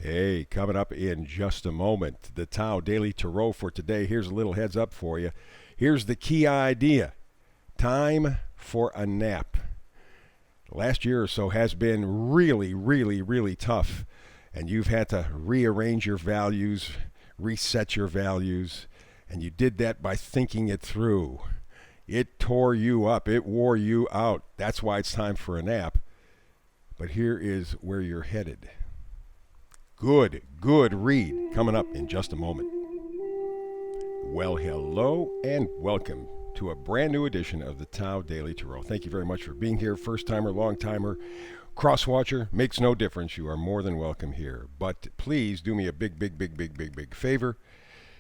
Hey, coming up in just a moment, the Tao Daily Tarot for today. Here's a little heads up for you. Here's the key idea. Time for a nap. The last year or so has been really tough, and you've had to rearrange your values, reset your values, and you did that by thinking it through. It tore you up. It wore you out. That's why it's time for a nap. But here is where you're headed. Good read coming up in just a moment. Well, hello and welcome to a brand new edition of the Tao Daily Tarot. Thank you very much for being here. First timer, long timer, cross watcher, makes no difference. You are more than welcome here. But please do me a big favor.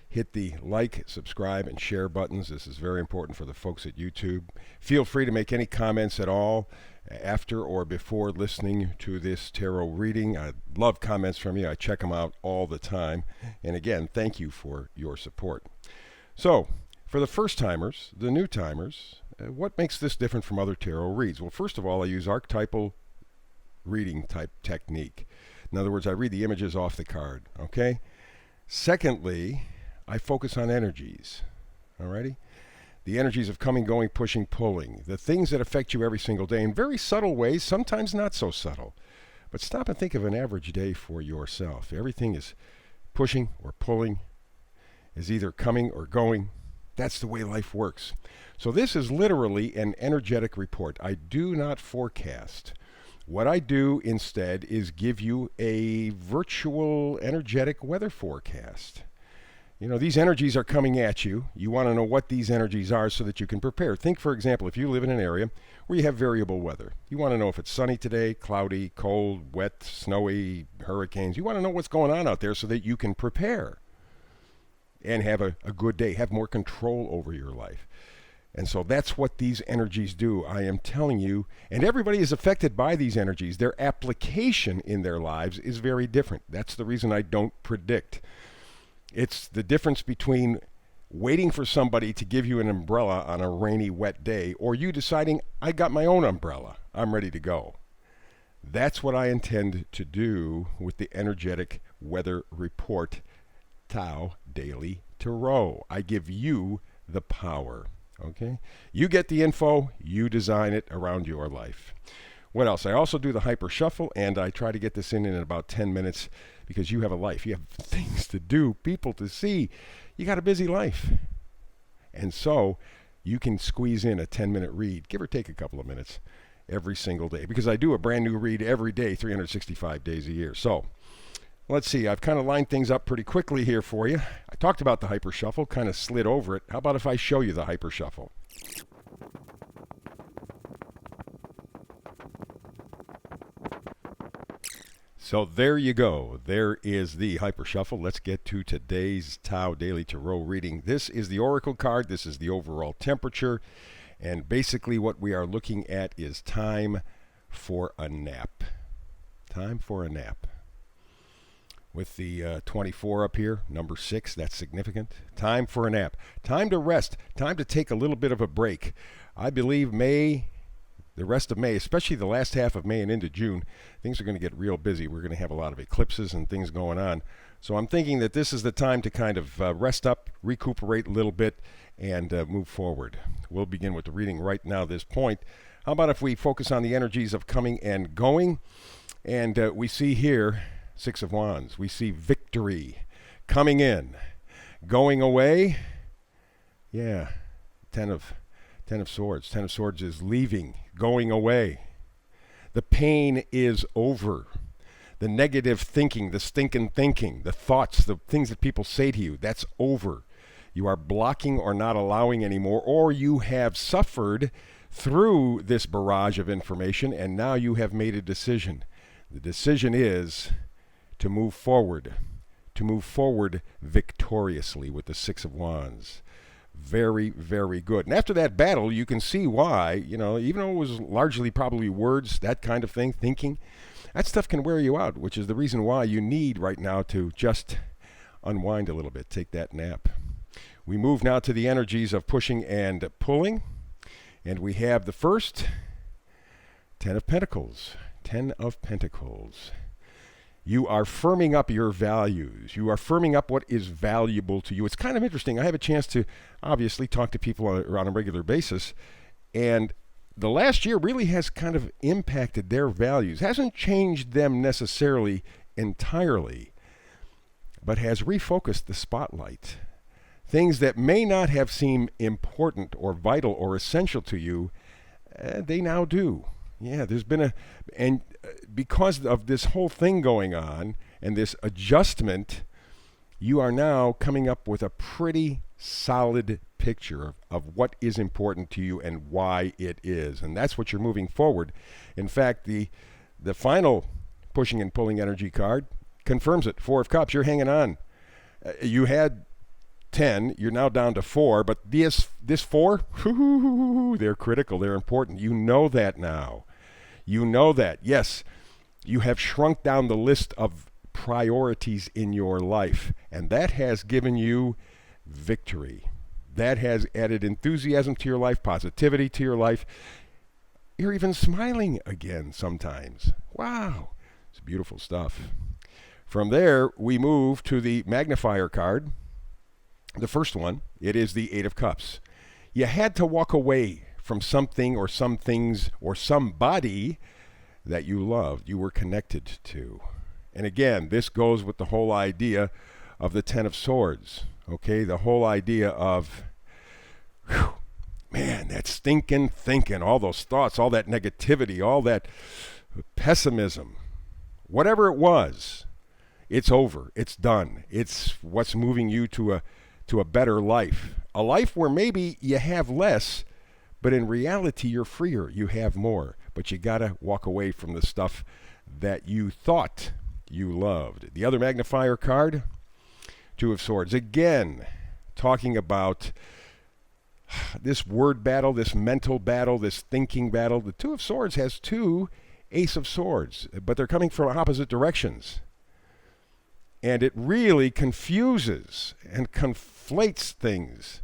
Hit the like, subscribe, and share buttons. This is very important for the folks at YouTube. Feel free to make any comments at all after or before listening to this tarot reading. I love comments from you. I check them out all the time. And again, thank you for your support. So, for the first timers, the new timers, what makes this different from other tarot reads? Well, first of all, I use archetypal reading type technique. In other words, I read the images off the card, okay? Secondly, I focus on energies, alrighty? The energies of coming, going, pushing, pulling. The things that affect you every single day in very subtle ways, sometimes not so subtle. But stop and think of an average day for yourself. Everything is pushing or pulling, is either coming or going. That's the way life works. So this is literally an energetic report. I do not forecast. What I do instead is give you a virtual energetic weather forecast. You know, these energies are coming at you. You want to know what these energies are so that you can prepare. Think, for example, if you live in an area where you have variable weather. You want to know if it's sunny today, cloudy, cold, wet, snowy, hurricanes. You want to know what's going on out there so that you can prepare and have a good day, have more control over your life. And so that's what these energies do. I am telling you, and everybody is affected by these energies. Their application in their lives is very different. That's the reason I don't predict. It's the difference between waiting for somebody to give you an umbrella on a rainy, wet day, or you deciding, I got my own umbrella. I'm ready to go. That's what I intend to do with the energetic weather report, Tao Daily Tarot. I give you the power, okay? You get the info, you design it around your life. What else? I also do the hyper shuffle, and I try to get this in about 10 minutes because you have a life. You have things to do, people to see. You got a busy life. And so you can squeeze in a 10-minute read, give or take a couple of minutes every single day, because I do a brand new read every day, 365 days a year. So let's see. I've kind of lined things up pretty quickly here for you. I talked about the hyper shuffle, kind of slid over it. How about if I show you the hyper shuffle? So there you go. There is the hyper shuffle. Let's get to today's Tao Daily Tarot reading. This is the oracle card. This is the overall temperature. And basically what we are looking at is time for a nap. Time for a nap. With the 24 up here, number 6, that's significant. Time for a nap. Time to rest. Time to take a little bit of a break. I believe the rest of May, especially the last half of May and into June, things are going to get real busy. We're going to have a lot of eclipses and things going on. So I'm thinking that this is the time to kind of rest up, recuperate a little bit, and move forward. We'll begin with the reading right now, this point. How about if we focus on the energies of coming and going? And we see here, 6 of Wands. We see victory coming in, going away. Yeah, 10 of Swords. 10 of Swords is leaving, going away. The pain is over. The negative thinking, the stinking thinking, the thoughts, the things that people say to you, that's over. You are blocking or not allowing anymore, or you have suffered through this barrage of information, and now you have made a decision. The decision is to move forward victoriously with the 6 of Wands. Very good. And after that battle, you can see why, even though it was largely probably words, that kind of thing, thinking, that stuff can wear you out, which is the reason why you need right now to just unwind a little bit, take that nap. We move now to the energies of pushing and pulling, and we have the first 10 of Pentacles. 10 of Pentacles. You are firming up your values. You are firming up what is valuable to you. It's kind of interesting. I have a chance to obviously talk to people on a regular basis, and the last year really has kind of impacted their values. Hasn't changed them necessarily entirely, but has refocused the spotlight. Things that may not have seemed important or vital or essential to you, they now do. Yeah, there's been because of this whole thing going on and this adjustment, you are now coming up with a pretty solid picture of what is important to you and why it is. And that's what you're moving forward. In fact, the final pushing and pulling energy card confirms it. 4 of Cups, you're hanging on. You had 10, you're now down to 4, but this 4, they're critical, they're important. You know that now. You know that. Yes, you have shrunk down the list of priorities in your life, and that has given you victory. That has added enthusiasm to your life, positivity to your life. You're even smiling again sometimes. Wow, it's beautiful stuff. From there, we move to the magnifier card. The first one, it is the 8 of Cups. You had to walk away from something or some things or somebody that you loved, you were connected to. And again, this goes with the whole idea of the 10 of Swords. Okay, the whole idea of, man, that stinking thinking, all those thoughts, all that negativity, all that pessimism, whatever it was, it's over, it's done. It's what's moving you to a better life. A life where maybe you have less, but in reality, you're freer. You have more. But you got to walk away from the stuff that you thought you loved. The other magnifier card, 2 of Swords. Again, talking about this word battle, this mental battle, this thinking battle. The 2 of Swords has 2 Ace of Swords, but they're coming from opposite directions. And it really confuses and conflates things.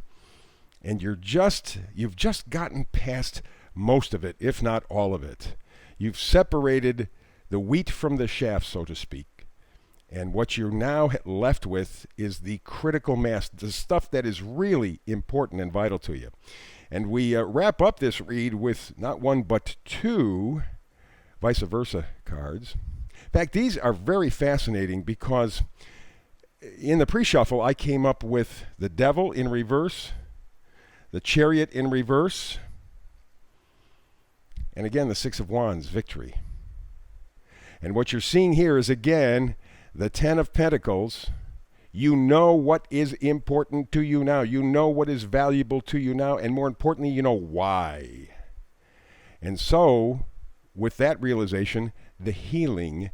And you've just gotten past most of it, if not all of it. You've separated the wheat from the chaff, so to speak. And what you're now left with is the critical mass, the stuff that is really important and vital to you. And we wrap up this read with not 1 but 2 vice versa cards. In fact, these are very fascinating because in the pre-shuffle, I came up with the Devil in reverse, the Chariot in reverse, and again, the 6 of Wands, victory. And what you're seeing here is, again, the 10 of Pentacles. You know what is important to you now. You know what is valuable to you now. And more importantly, you know why. And so, with that realization, the healing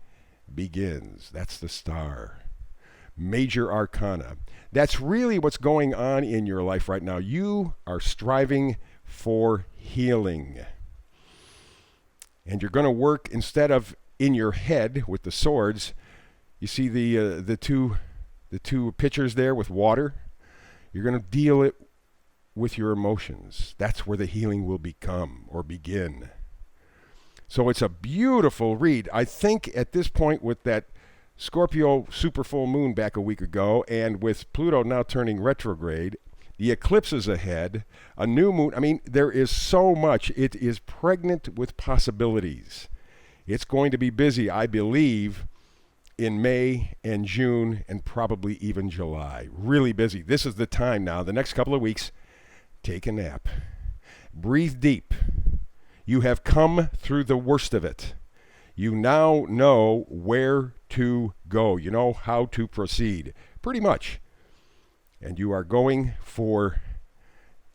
begins. That's the Star. Major Arcana. That's really what's going on in your life right now. You are striving for healing. And you're going to work, instead of in your head with the swords, you see the two pitchers there with water. You're going to deal it with your emotions. That's where the healing will become or begin. So it's a beautiful read. I think at this point, with that Scorpio super full moon back a week ago, and with Pluto now turning retrograde, the eclipses ahead, a new moon. I mean, there is so much. It is pregnant with possibilities. It's going to be busy, I believe, in May and June and probably even July. Really busy. This is the time now. The next couple of weeks, take a nap. Breathe deep. You have come through the worst of it. You now know where to go. You know how to proceed, pretty much. And you are going for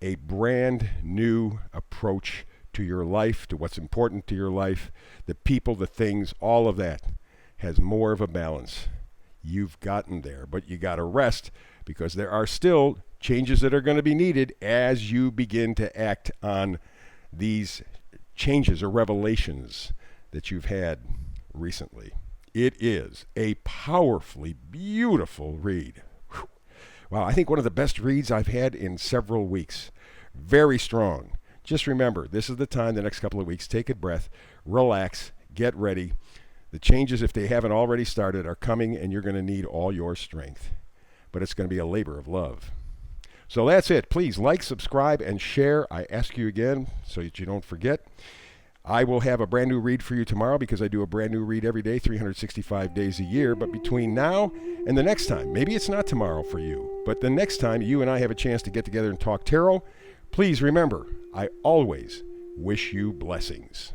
a brand new approach to your life, to what's important to your life, the people, the things, all of that has more of a balance. You've gotten there, but you got to rest, because there are still changes that are going to be needed as you begin to act on these changes or revelations that you've had recently. It is a powerfully beautiful read. Whew. Wow, I think one of the best reads I've had in several weeks. Very strong. Just remember, this is the time, the next couple of weeks, take a breath, relax, get ready. The changes, if they haven't already started, are coming, and you're going to need all your strength. But it's going to be a labor of love. So that's it. Please like, subscribe, and share. I ask you again so that you don't forget. I will have a brand new read for you tomorrow because I do a brand new read every day, 365 days a year. But between now and the next time, maybe it's not tomorrow for you, but the next time you and I have a chance to get together and talk tarot, please remember, I always wish you blessings.